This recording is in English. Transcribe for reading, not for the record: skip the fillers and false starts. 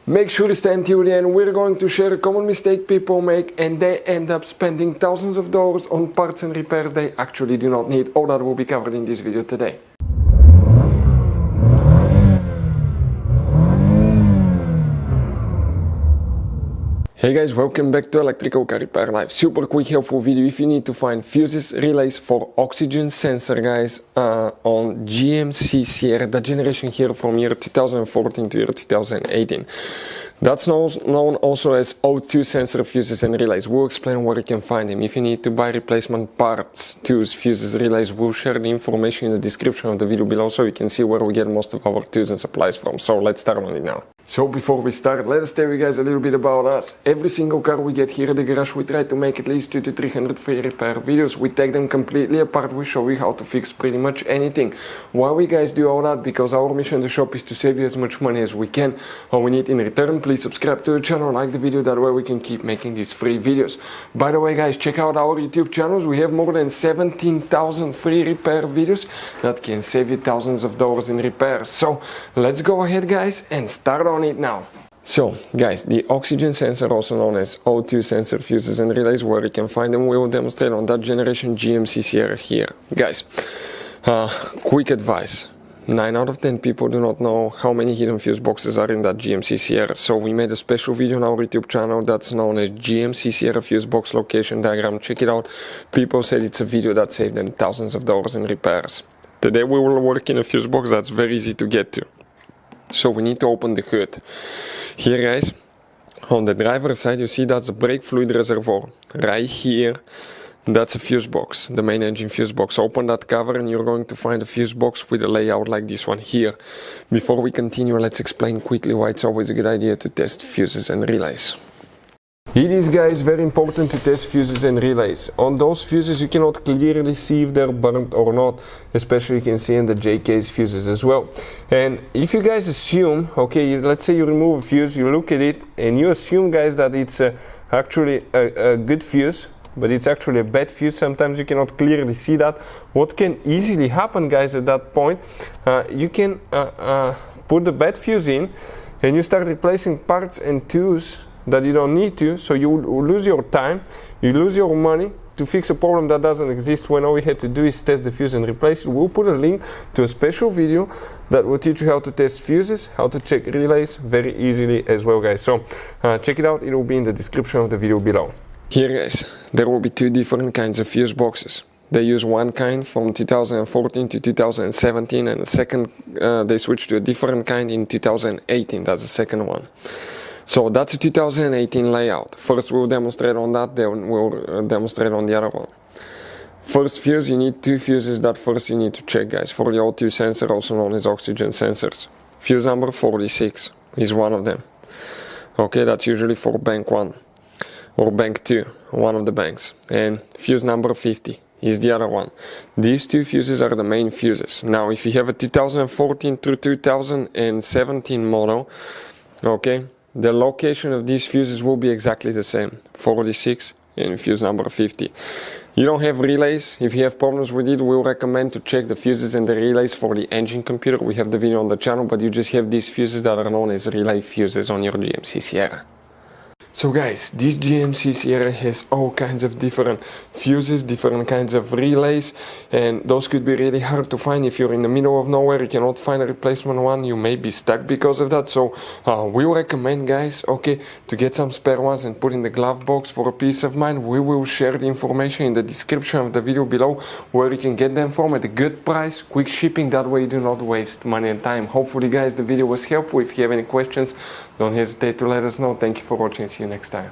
Make sure to stay until the end. We're going to share a common mistake people make and they end up spending thousands of dollars on parts and repairs they actually do not need. All that will be covered in this video today. Hey guys, welcome back to Electrical Car Repair Live. Super quick helpful video if you need to find fuses, relays for oxygen sensor guys on GMC Sierra, that generation here from year 2014 to year 2018. That's known also as O2 sensor fuses and relays. We'll explain where you can find them. If you need to buy replacement parts, tools, fuses, relays, we'll share the information in the description of the video below so you can see where we get most of our tools and supplies from. So let's start on it now. So before we start, let us tell you guys a little bit about us. Every single car we get here at the garage, we try to make at least 200 to 300 free repair videos. We take them completely apart, we show you how to fix pretty much anything. Why we guys do all that? Because our mission in the shop is to save you as much money as we can. All we need in return, please subscribe to the channel, like the video, that way we can keep making these free videos. By the way guys, check out our YouTube channels. We have more than 17,000 free repair videos that can save you thousands of dollars in repairs. So let's go ahead guys and start on it now. So guys, the oxygen sensor, also known as O2 sensor fuses and relays, where you can find them, we will demonstrate on that generation GMC Sierra here. Guys, quick advice. 9 out of 10 people do not know how many hidden fuse boxes are in that GMC Sierra. So we made a special video on our YouTube channel that's known as GMC Sierra fuse box location diagram. Check it out. People said it's a video that saved them thousands of dollars in repairs. Today we will work in a fuse box that's very easy to get to. So we need to open the hood. Here guys, on the driver's side you see that's the brake fluid reservoir. Right here, that's a fuse box, the main engine fuse box. Open that cover and you're going to find a fuse box with a layout like this one here. Before we continue, let's explain quickly why it's always a good idea to test fuses and relays. It is guys very important to test fuses and relays. On those fuses you cannot clearly see if they're burnt or not, especially you can see in the JK's fuses as well. And if you guys assume, okay, let's say you remove a fuse, you look at it and you assume guys that it's actually a good fuse, but it's actually a bad fuse. Sometimes you cannot clearly see that. What can easily happen guys at that point, you can put the bad fuse in and you start replacing parts and tools that you don't need to, so you lose your time, you lose your money to fix a problem that doesn't exist, when all we had to do is test the fuse and replace it. We'll put a link to a special video that will teach you how to test fuses, how to check relays very easily as well guys. So check it out, it will be in the description of the video below. Here guys, there will be 2 different kinds of fuse boxes. They use one kind from 2014 to 2017 and the second they switched to a different kind in 2018, that's the second one. So that's a 2018 layout. First we'll demonstrate on that, then we'll demonstrate on the other one. First fuse, you need 2 fuses that first you need to check guys for the O2 sensor, also known as oxygen sensors. Fuse number 46 is one of them. Okay, that's usually for bank 1 or bank 2, one of the banks. And fuse number 50 is the other one. These 2 fuses are the main fuses. Now if you have a 2014 through 2017 model, okay, the location of these fuses will be exactly the same, 46 and fuse number 50. You don't have relays. If you have problems with it, we'll recommend to check the fuses and the relays for the engine computer. We have the video on the channel, but you just have these fuses that are known as relay fuses on your GMC Sierra. So guys, this GMC Sierra has all kinds of different fuses, different kinds of relays, and those could be really hard to find. If you're in the middle of nowhere, you cannot find a replacement one, you may be stuck because of that. So we recommend guys, okay, to get some spare ones and put in the glove box for a peace of mind. We will share the information in the description of the video below where you can get them from at a good price, quick shipping, that way you do not waste money and time. Hopefully guys the video was helpful. If you have any questions, don't hesitate to let us know. Thank you for watching. See you next time.